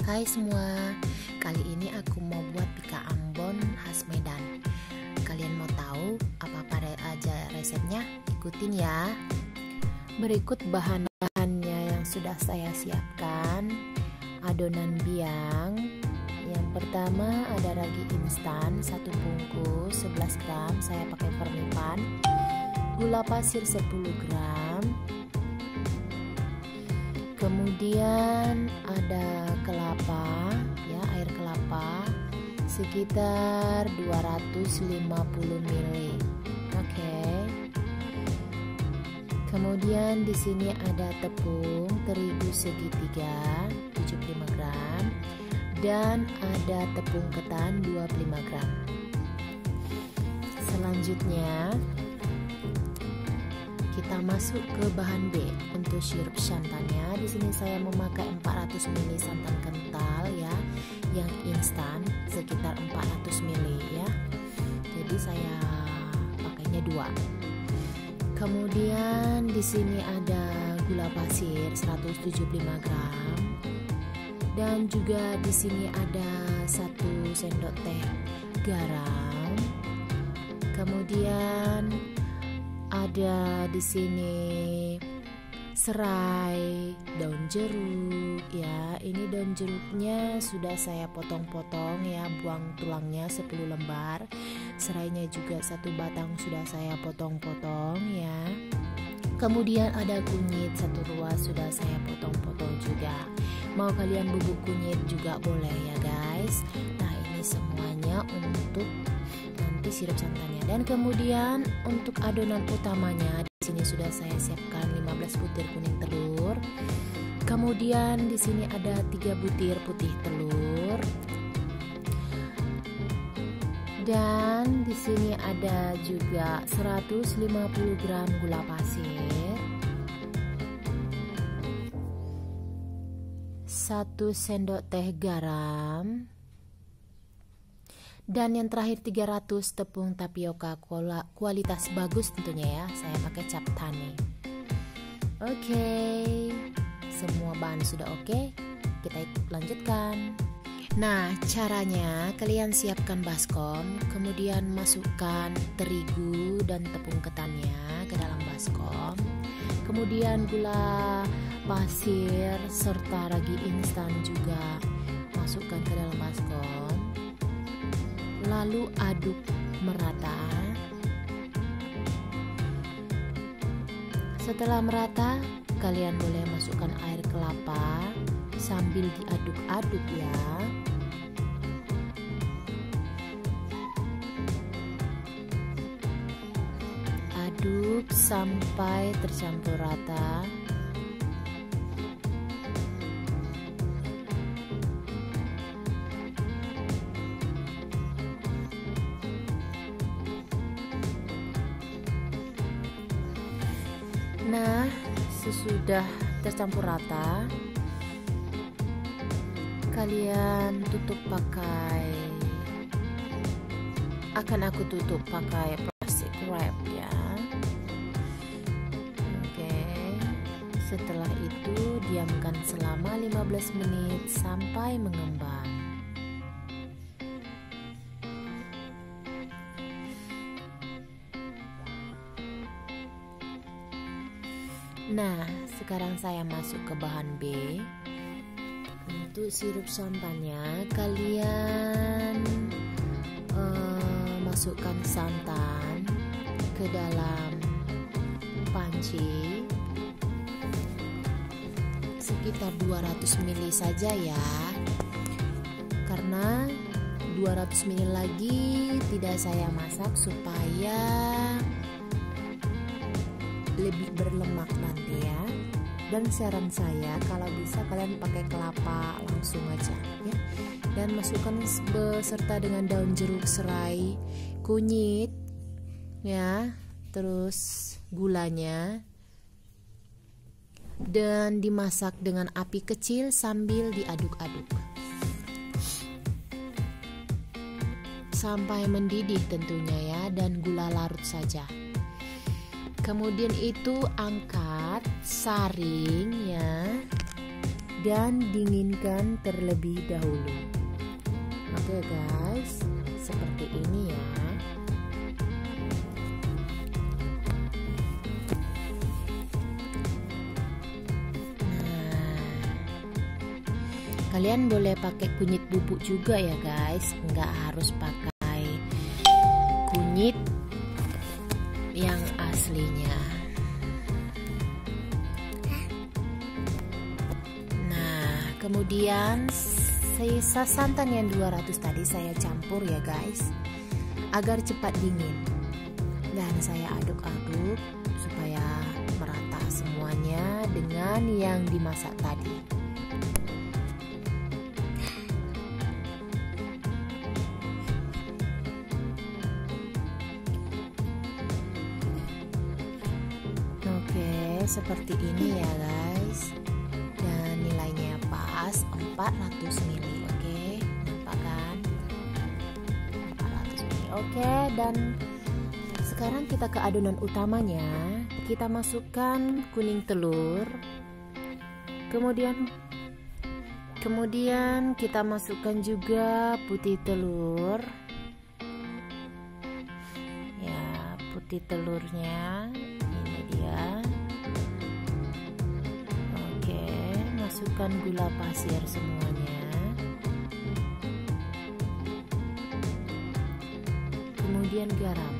Hai semua, kali ini aku mau buat pika Ambon khas Medan. Kalian mau tahu apa aja resepnya? Ikutin ya. Berikut bahan-bahannya yang sudah saya siapkan. Adonan biang. Yang pertama ada ragi instan 1 bungkus 11 gram, saya pakai Fermipan. Gula pasir 10 gram. Kemudian ada kelapa, ya, air kelapa sekitar 250 ml. Oke. Kemudian di sini ada tepung terigu segitiga 75 gram dan ada tepung ketan 25 gram. Selanjutnya kita masuk ke bahan B. Untuk sirup santannya, di sini saya memakai 400 ml santan kental ya, yang instan sekitar 400 ml ya. Jadi saya pakainya 2. Kemudian di sini ada gula pasir 175 gram dan juga di sini ada 1 sendok teh garam. Kemudian ada di sini serai, daun jeruk ya. Ini daun jeruknya sudah saya potong-potong ya, buang tulangnya 10 lembar. Serainya juga 1 batang sudah saya potong-potong ya. Kemudian ada kunyit 1 ruas sudah saya potong-potong juga. Mau kalian bubuk kunyit juga boleh ya guys. Nah, ini semuanya untuk nanti sirup santannya. Dan kemudian untuk adonan utamanya di sini sudah saya siapkan 15 butir kuning telur. Kemudian di sini ada 3 butir putih telur. Dan di sini ada juga 150 gram gula pasir, 1 sendok teh garam, dan yang terakhir 300 tepung tapioka kualitas bagus tentunya ya. Saya pakai Cap Tani. Oke, semua bahan sudah oke. Kita lanjutkan. Nah, caranya kalian siapkan baskom, kemudian masukkan terigu dan tepung ketannya ke dalam baskom. Kemudian gula pasir serta ragi instan juga masukkan ke dalam baskom. Lalu aduk merata. Setelah merata, kalian boleh masukkan air kelapa sambil diaduk-aduk ya. Aduk sampai tercampur rata. Nah, sesudah tercampur rata, kalian tutup aku tutup pakai plastik wrap ya. Oke. Setelah itu diamkan selama 15 menit sampai mengembang. Nah, sekarang saya masuk ke bahan B. Untuk sirup santannya, kalian masukkan santan ke dalam panci sekitar 200 ml saja ya. Karena 200 ml lagi tidak saya masak supaya lebih berlemak nanti ya. Dan saran saya kalau bisa kalian pakai kelapa langsung aja ya. Dan masukkan beserta dengan daun jeruk, serai, kunyit ya, terus gulanya, dan dimasak dengan api kecil sambil diaduk-aduk sampai mendidih tentunya ya, dan gula larut saja. Kemudian itu angkat, saring ya. dan dinginkan terlebih dahulu. Oke guys, seperti ini ya. Kalian boleh pakai kunyit bubuk juga ya guys, nggak harus pakai kunyit yang aslinya. Nah, kemudian sisa santan yang 200 tadi saya campur ya guys, agar cepat dingin. Dan saya aduk-aduk supaya merata semuanya dengan yang dimasak tadi. Seperti ini ya guys, dan nilainya pas 400 ml. Oke, nampak kan? 400 ml. Oke, dan sekarang kita ke adonan utamanya. Kita masukkan kuning telur, kemudian kita masukkan juga putih telur ya, putih telurnya ini dia. Masukkan gula pasir semuanya, kemudian garam.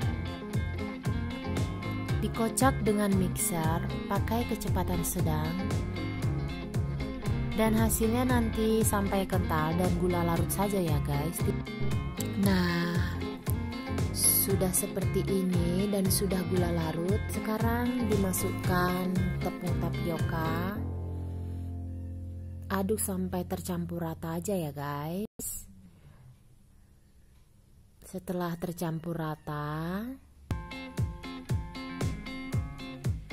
Dikocok dengan mixer pakai kecepatan sedang, dan hasilnya nanti sampai kental dan gula larut saja ya guys. Nah, sudah seperti ini dan sudah gula larut. Sekarang dimasukkan tepung tapioka. Aduk sampai tercampur rata aja ya guys. Setelah tercampur rata,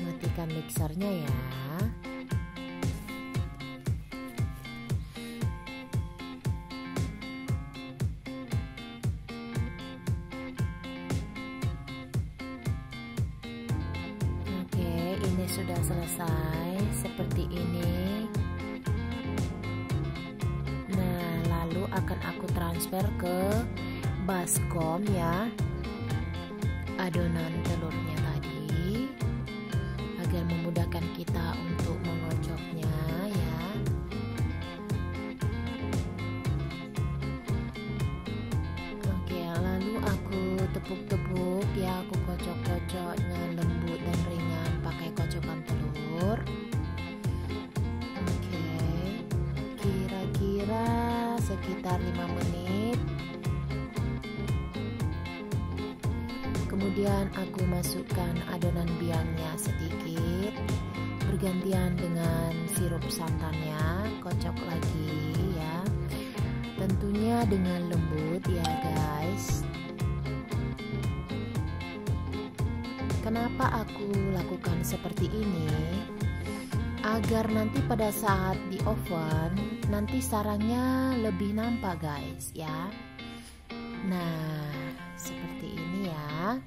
matikan mixernya ya. Oke, ini sudah selesai seperti ini. Akan aku transfer ke baskom ya, adonan telurnya tadi, agar memudahkan kita untuk mengocoknya ya. Oke, lalu aku tepuk-tepuk ya, aku kocok-kocok dengan lembut dan ringan pakai kocokan telur. Oke, kira-kira sekitar 5 menit. Kemudian aku masukkan adonan biangnya sedikit, bergantian dengan sirup santannya, kocok lagi ya. Tentunya dengan lembut ya guys. Kenapa aku lakukan seperti ini? Agar nanti pada saat di oven nanti sarangnya lebih nampak guys ya. Nah, seperti ini ya.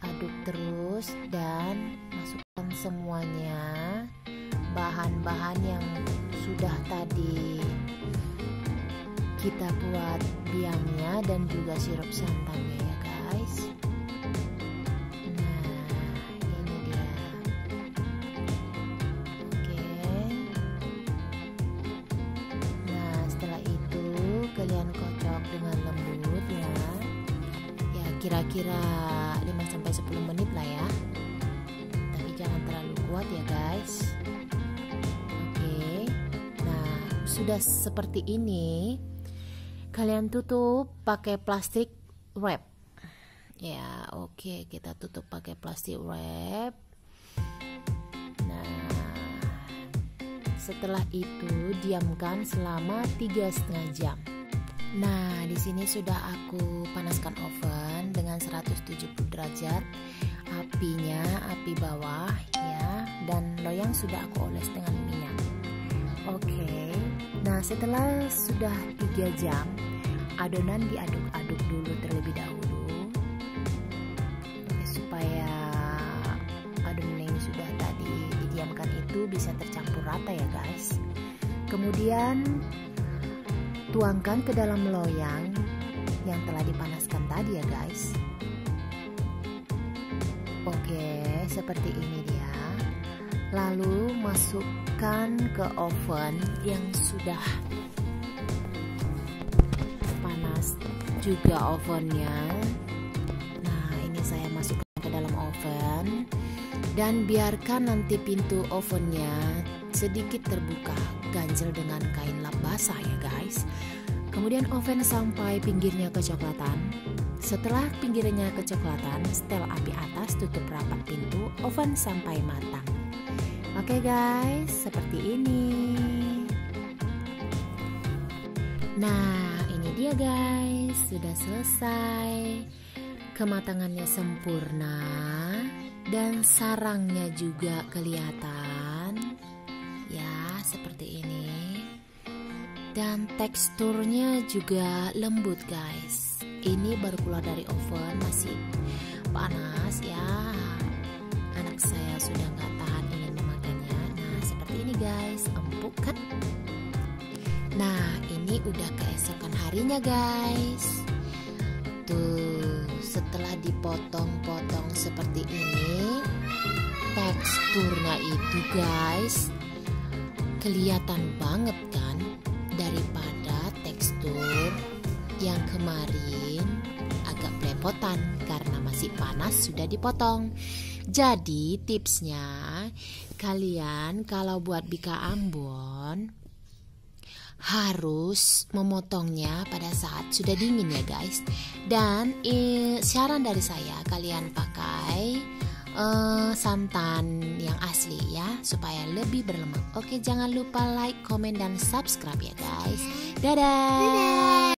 Aduk terus dan masukkan semuanya bahan-bahan yang sudah tadi kita buat biangnya dan juga sirup santannya ya guys. Kalian kocok dengan lembut ya. Ya kira-kira 5-10 menit lah ya. Tapi jangan terlalu kuat ya guys. Oke. Nah, sudah seperti ini. Kalian tutup pakai plastik wrap. Ya, oke, kita tutup pakai plastik wrap. Setelah itu diamkan selama 3,5 jam. Nah, di sini sudah aku panaskan oven dengan 170 derajat. Apinya api bawah ya, dan loyang sudah aku oles dengan minyak. Oke. Nah, setelah sudah 3 jam, adonan diaduk-aduk dulu terlebih dahulu supaya adonan didiamkan itu bisa tercampur rata ya guys. Kemudian tuangkan ke dalam loyang yang telah dipanaskan tadi ya guys. Oke, seperti ini dia. Lalu masukkan ke oven yang sudah panas juga ovennya. Nah, ini saya masukkan ke dalam oven dan biarkan nanti pintu ovennya sedikit terbuka, ganjel dengan kain lap basah ya guys. Kemudian oven sampai pinggirnya kecoklatan. Setelah pinggirnya kecoklatan, setel api atas, tutup rapat pintu, oven sampai matang. Oke guys, seperti ini. Nah, ini dia guys, sudah selesai. Kematangannya sempurna dan sarangnya juga kelihatan. Ya, seperti ini. Dan teksturnya juga lembut guys. Ini baru keluar dari oven, masih panas ya. Anak saya sudah gak tahan ingin memakannya. Nah, seperti ini guys, empuk kan? Nah, ini udah keesokan harinya guys. Tuh, setelah dipotong-potong seperti ini, teksturnya itu guys kelihatan banget kan, daripada tekstur yang kemarin agak belepotan karena masih panas sudah dipotong. Jadi tipsnya, kalian kalau buat bika Ambon harus memotongnya pada saat sudah dingin ya guys. Dan saran dari saya, kalian pakai santan yang asli ya, supaya lebih berlemak. Oke, jangan lupa like, komen, dan subscribe ya guys. Dadah.